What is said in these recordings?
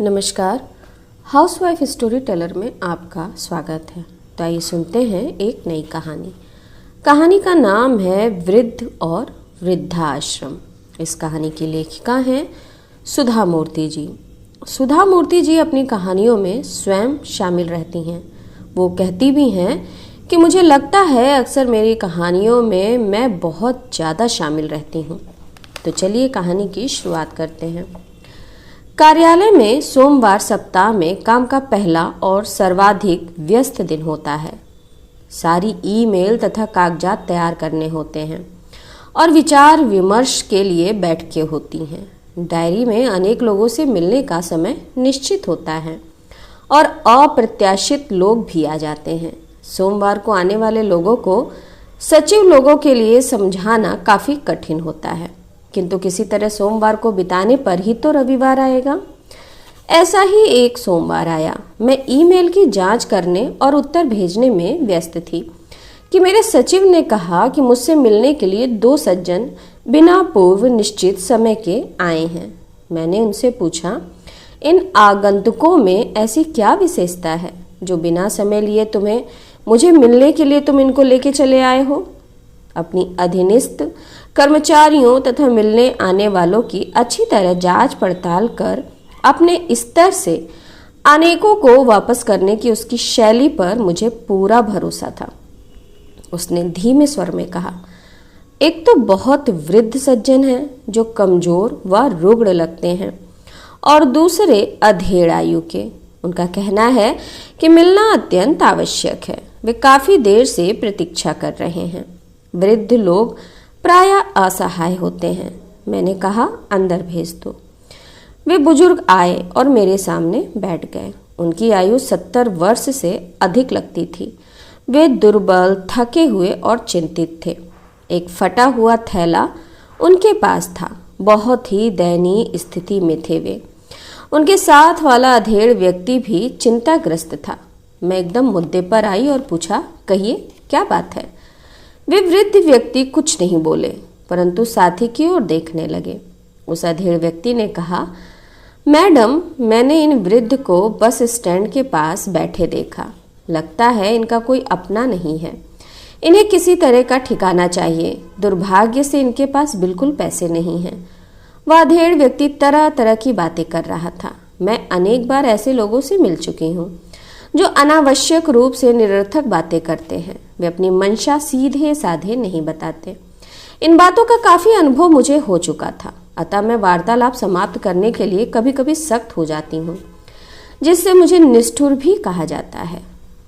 नमस्कार। Housewife story teller में आपका स्वागत है। तो आइए सुनते हैं एक नई कहानी। कहानी का नाम है वृद्ध और वृद्धाश्रम। इस कहानी की लेखिका हैं सुधा मूर्ति जी। सुधा मूर्ति जी अपनी कहानियों में स्वयं शामिल रहती हैं। वो कहती भी हैं कि मुझे लगता है अक्सर मेरी कहानियों में मैं बहुत ज़्यादा शामिल रहती हूँ। तो चलिए कहानी की शुरुआत करते हैं। कार्यालय में सोमवार सप्ताह में काम का पहला और सर्वाधिक व्यस्त दिन होता है। सारी ईमेल तथा कागजात तैयार करने होते हैं और विचार विमर्श के लिए बैठकें होती हैं। डायरी में अनेक लोगों से मिलने का समय निश्चित होता है और अप्रत्याशित लोग भी आ जाते हैं। सोमवार को आने वाले लोगों को सचिव लोगों के लिए समझाना काफ़ी कठिन होता है, किंतु किसी तरह सोमवार को बिताने पर ही तो रविवार आएगा। ऐसा ही एक सोमवार आया। मैं ईमेल की जांच करने और उत्तर भेजने में व्यस्त थी कि मेरे सचिव ने कहा कि मुझसे मिलने के लिए 2 सज्जन बिना पूर्व निश्चित समय के आए हैं। मैंने उनसे पूछा, इन आगंतुकों में ऐसी क्या विशेषता है जो बिना समय लिए मुझे मिलने के लिए तुम इनको लेके चले आए हो? अपनी अधीनस्थ कर्मचारियों तथा मिलने आने वालों की अच्छी तरह जांच पड़ताल कर अपने स्तर से अनेकों को वापस करने की उसकी शैली पर मुझे पूरा भरोसा था। उसने धीमे स्वर में कहा, एक तो बहुत वृद्ध सज्जन हैं जो कमजोर व रुग्ण लगते हैं और दूसरे अधेड़ आयु के। उनका कहना है कि मिलना अत्यंत आवश्यक है। वे काफी देर से प्रतीक्षा कर रहे हैं। वृद्ध लोग प्रायः असहाय होते हैं। मैंने कहा, अंदर भेज दो। वे बुजुर्ग आए और मेरे सामने बैठ गए। उनकी आयु 70 वर्ष से अधिक लगती थी। वे दुर्बल, थके हुए और चिंतित थे। एक फटा हुआ थैला उनके पास था। बहुत ही दयनीय स्थिति में थे वे। उनके साथ वाला अधेड़ व्यक्ति भी चिंताग्रस्त था। मैं एकदम मुद्दे पर आई और पूछा, कहिए क्या बात है? वे वृद्ध व्यक्ति कुछ नहीं बोले, परंतु साथी की ओर देखने लगे। उस अधेड़ व्यक्ति ने कहा, मैडम, मैंने इन वृद्ध को बस स्टैंड के पास बैठे देखा। लगता है इनका कोई अपना नहीं है। इन्हें किसी तरह का ठिकाना चाहिए। दुर्भाग्य से इनके पास बिल्कुल पैसे नहीं हैं। वह अधेड़ व्यक्ति तरह तरह की बातें कर रहा था। मैं अनेक बार ऐसे लोगों से मिल चुकी हूँ जो अनावश्यक रूप से निरर्थक बातें करते हैं। वे अपनी मंशा सीधे साधे नहीं बताते। इन बातों का काफी अनुभव मुझे हो चुका था, अतः मैं वार्तालाप समाप्त करने के लिए कभी कभी सख्त हो जाती हूँ, जिससे मुझे निष्ठुर भी कहा जाता है।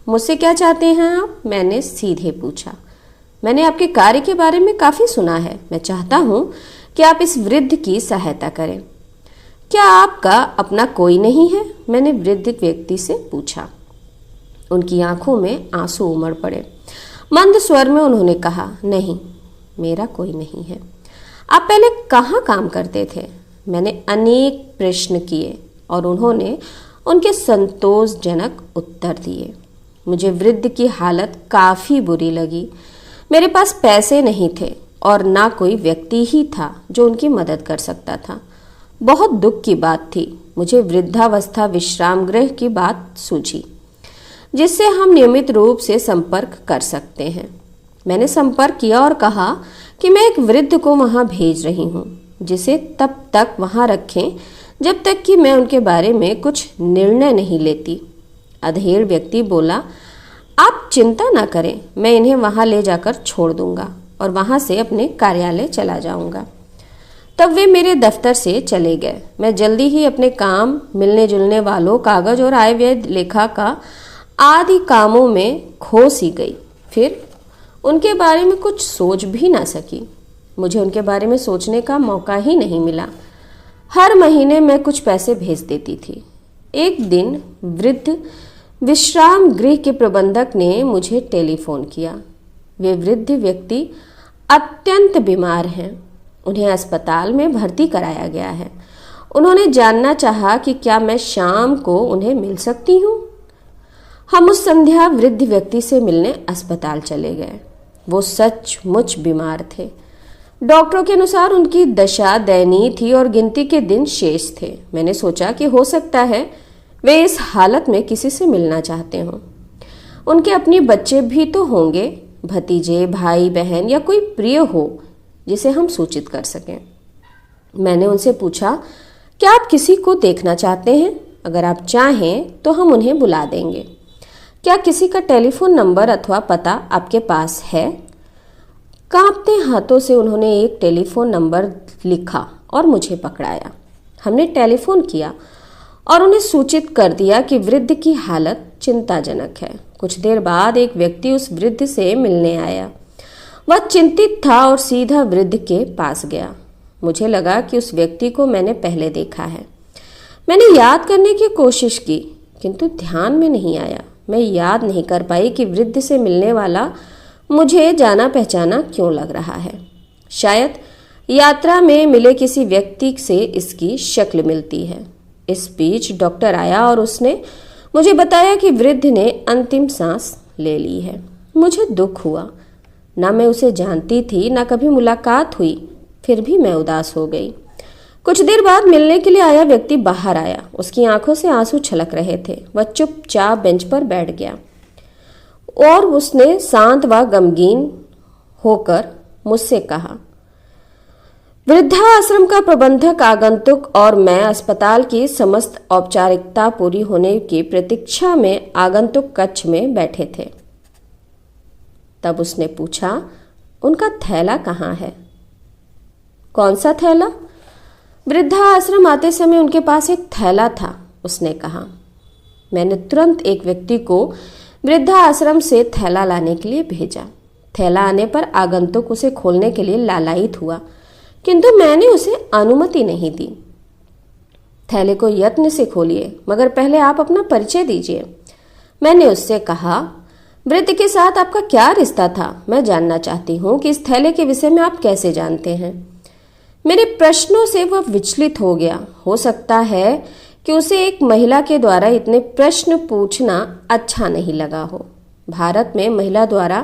मुझसे क्या चाहते हैं आप? मैंने सीधे पूछा। मैंने आपके कार्य के बारे में काफी सुना है। मैं चाहता हूँ कि आप इस वृद्ध की सहायता करें। क्या आपका अपना कोई नहीं है? मैंने वृद्ध व्यक्ति से पूछा। उनकी आंखों में आंसू उमड़ पड़े। मंद स्वर में उन्होंने कहा, नहीं, मेरा कोई नहीं है। आप पहले कहाँ काम करते थे? मैंने अनेक प्रश्न किए और उन्होंने उनके संतोषजनक उत्तर दिए। मुझे वृद्ध की हालत काफ़ी बुरी लगी। मेरे पास पैसे नहीं थे और ना कोई व्यक्ति ही था जो उनकी मदद कर सकता था। बहुत दुख की बात थी। मुझे वृद्धावस्था विश्राम गृह की बात सूझी, जिससे हम नियमित रूप से संपर्क कर सकते हैं। मैंने संपर्क किया और कहा कि मैं एक वृद्ध को वहां भेज रही हूं, जिसे तब तक वहां रखें जब तक कि मैं उनके बारे में कुछ निर्णय नहीं लेती। अधेड़ व्यक्ति बोला, आप चिंता ना करें, मैं इन्हें वहां ले जाकर छोड़ दूंगा और वहां से अपने कार्यालय चला जाऊंगा। तब वे मेरे दफ्तर से चले गए। मैं जल्दी ही अपने काम, मिलने जुलने वालों, कागज और आय व्यय लेखा का आदि कामों में खो सी गई। फिर उनके बारे में कुछ सोच भी ना सकी। मुझे उनके बारे में सोचने का मौका ही नहीं मिला। हर महीने मैं कुछ पैसे भेज देती थी। एक दिन वृद्ध विश्राम गृह के प्रबंधक ने मुझे टेलीफोन किया। वे वृद्ध व्यक्ति अत्यंत बीमार हैं। उन्हें अस्पताल में भर्ती कराया गया है। उन्होंने जानना चाहा कि क्या मैं शाम को उन्हें मिल सकती हूँ। हम उस संध्या वृद्ध व्यक्ति से मिलने अस्पताल चले गए। वो सचमुच बीमार थे। डॉक्टरों के अनुसार उनकी दशा दयनीय थी और गिनती के दिन शेष थे। मैंने सोचा कि हो सकता है वे इस हालत में किसी से मिलना चाहते हों। उनके अपने बच्चे भी तो होंगे, भतीजे, भाई बहन या कोई प्रिय हो जिसे हम सूचित कर सकें। मैंने उनसे पूछा, क्या आप किसी को देखना चाहते हैं? अगर आप चाहें तो हम उन्हें बुला देंगे। क्या किसी का टेलीफोन नंबर अथवा पता आपके पास है? कांपते हाथों से उन्होंने एक टेलीफोन नंबर लिखा और मुझे पकड़ाया। हमने टेलीफोन किया और उन्हें सूचित कर दिया कि वृद्ध की हालत चिंताजनक है। कुछ देर बाद एक व्यक्ति उस वृद्ध से मिलने आया। वह चिंतित था और सीधा वृद्ध के पास गया। मुझे लगा कि उस व्यक्ति को मैंने पहले देखा है। मैंने याद करने की कोशिश की, किंतु ध्यान में नहीं आया। मैं याद नहीं कर पाई कि वृद्ध से मिलने वाला मुझे जाना पहचाना क्यों लग रहा है। शायद यात्रा में मिले किसी व्यक्ति से इसकी शक्ल मिलती है। इस बीच डॉक्टर आया और उसने मुझे बताया कि वृद्ध ने अंतिम सांस ले ली है। मुझे दुख हुआ। ना मैं उसे जानती थी, ना कभी मुलाकात हुई, फिर भी मैं उदास हो गई। कुछ देर बाद मिलने के लिए आया व्यक्ति बाहर आया। उसकी आंखों से आंसू छलक रहे थे। वह चुपचाप बेंच पर बैठ गया और उसने शांत व गमगीन होकर मुझसे कहा, वृद्धाश्रम का प्रबंधक, आगंतुक और मैं अस्पताल की समस्त औपचारिकता पूरी होने की प्रतीक्षा में आगंतुक कक्ष में बैठे थे। तब उसने पूछा, उनका थैला कहाँ है? कौन सा थैला? वृद्धाश्रम आते समय उनके पास एक थैला था, उसने कहा। मैंने तुरंत एक व्यक्ति को वृद्धाश्रम से थैला लाने के लिए भेजा। थैला आने पर आगंतुक उसे खोलने के लिए लालायित हुआ, किंतु मैंने उसे अनुमति नहीं दी। थैले को यत्न से खोलिए, मगर पहले आप अपना परिचय दीजिए। मैंने उससे कहा, वृद्ध के साथ आपका क्या रिश्ता था? मैं जानना चाहती हूँ कि इस थैले के विषय में आप कैसे जानते हैं। मेरे प्रश्नों से वह विचलित हो गया। हो सकता है कि उसे एक महिला के द्वारा इतने प्रश्न पूछना अच्छा नहीं लगा हो। भारत में महिला द्वारा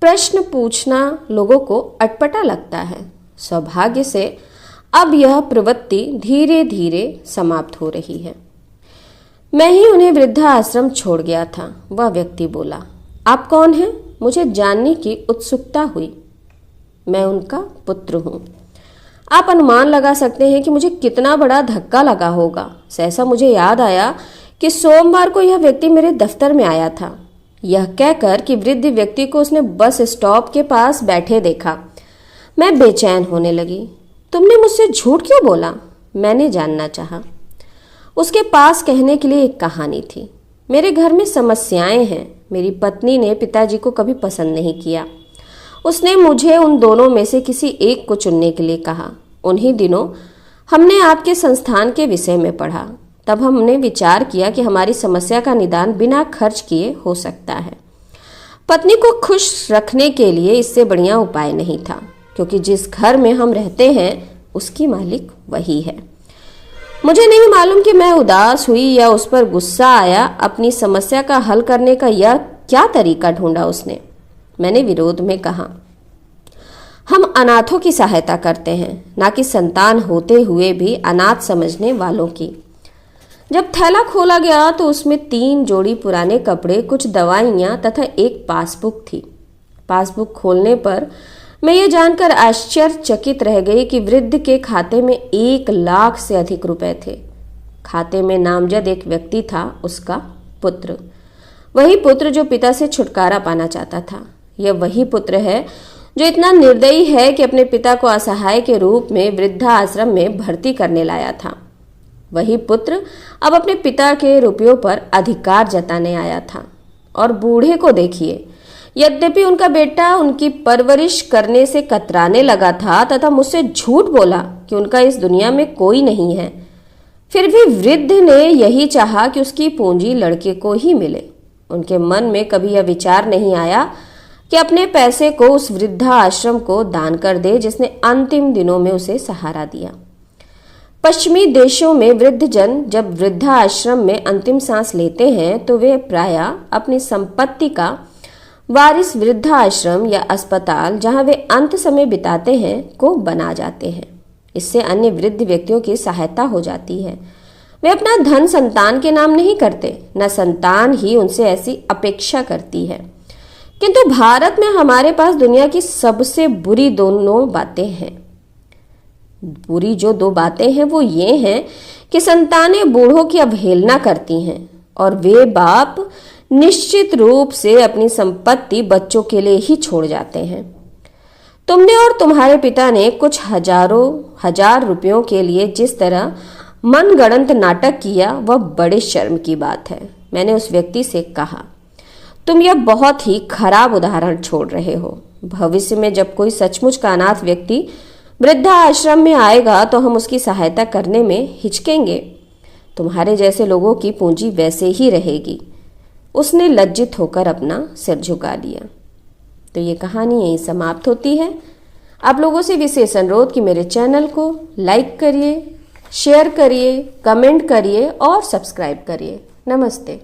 प्रश्न पूछना लोगों को अटपटा लगता है। सौभाग्य से अब यह प्रवृत्ति धीरे धीरे समाप्त हो रही है। मैं ही उन्हें वृद्धाश्रम छोड़ गया था। वह व्यक्ति बोला, आप कौन हैं? मुझे जानने की उत्सुकता हुई। मैं उनका पुत्र हूँ। आप अनुमान लगा सकते हैं कि मुझे कितना बड़ा धक्का लगा होगा। सहसा मुझे याद आया कि सोमवार को यह व्यक्ति मेरे दफ्तर में आया था। यह कहकर कि वृद्ध व्यक्ति को उसने बस स्टॉप के पास बैठे देखा, मैं बेचैन होने लगी। तुमने मुझसे झूठ क्यों बोला? मैंने जानना चाहा। उसके पास कहने के लिए एक कहानी थी। मेरे घर में समस्याएं हैं। मेरी पत्नी ने पिताजी को कभी पसंद नहीं किया। उसने मुझे उन दोनों में से किसी एक को चुनने के लिए कहा। उन्हीं दिनों हमने आपके संस्थान के विषय में पढ़ा। तब हमने विचार किया कि हमारी समस्या का निदान बिना खर्च किए हो सकता है। पत्नी को खुश रखने के लिए इससे बढ़िया उपाय नहीं था, क्योंकि जिस घर में हम रहते हैं उसकी मालिक वही है। मुझे नहीं मालूम कि मैं उदास हुई या उस पर गुस्सा आया। अपनी समस्या का हल करने का यह क्या तरीका ढूंढा उसने। मैंने विरोध में कहा, हम अनाथों की सहायता करते हैं, ना कि संतान होते हुए भी अनाथ समझने वालों की। जब थैला खोला गया तो उसमें 3 जोड़ी पुराने कपड़े, कुछ दवाइयाँ तथा एक पासबुक थी। पासबुक खोलने पर मैं ये जानकर आश्चर्यचकित रह गई कि वृद्ध के खाते में 1 लाख से अधिक रुपए थे। खाते में नामजद एक व्यक्ति था, उसका पुत्र। वही पुत्र जो पिता से छुटकारा पाना चाहता था। यह वही पुत्र है जो इतना निर्दयी है कि अपने पिता को असहाय के रूप में वृद्धाश्रम में भर्ती करने लाया था। वही पुत्र अब अपने पिता के रुपयों पर अधिकार जताने आया था। और बूढ़े को देखिए, यद्यपि उनका बेटा उनकी परवरिश करने से कतराने लगा था तथा मुझसे झूठ बोला कि उनका इस दुनिया में कोई नहीं है, फिर भी वृद्ध ने यही चाहा कि उसकी पूंजी लड़के को ही मिले। उनके मन में कभी यह विचार नहीं आया कि अपने पैसे को उस वृद्धाश्रम को दान कर दे जिसने अंतिम दिनों में उसे सहारा दिया। पश्चिमी देशों में वृद्धजन जब वृद्धाश्रम में अंतिम सांस लेते हैं तो वे प्रायः अपनी संपत्ति का वारिस वृद्धाश्रम या अस्पताल जहां वे अंत समय बिताते हैं को बना जाते हैं। इससे अन्य वृद्ध व्यक्तियों की सहायता हो जाती है। वे अपना धन संतान के नाम नहीं करते, न संतान ही उनसे ऐसी अपेक्षा करती है। किंतु भारत में हमारे पास दुनिया की सबसे बुरी दोनों बातें हैं। बुरी जो दो बातें हैं वो ये हैं कि संतानें बूढ़ों की अवहेलना करती हैं और वे बाप निश्चित रूप से अपनी संपत्ति बच्चों के लिए ही छोड़ जाते हैं। तुमने और तुम्हारे पिता ने कुछ हजार रुपयों के लिए जिस तरह मनगढ़ंत नाटक किया वह बड़े शर्म की बात है। मैंने उस व्यक्ति से कहा, तुम यह बहुत ही खराब उदाहरण छोड़ रहे हो। भविष्य में जब कोई सचमुच का अनाथ व्यक्ति वृद्धाश्रम में आएगा तो हम उसकी सहायता करने में हिचकेंगे। तुम्हारे जैसे लोगों की पूंजी वैसे ही रहेगी। उसने लज्जित होकर अपना सिर झुका लिया। तो ये कहानी यहीं समाप्त होती है। आप लोगों से विशेष अनुरोध कि मेरे चैनल को लाइक करिए, शेयर करिए, कमेंट करिए और सब्सक्राइब करिए। नमस्ते।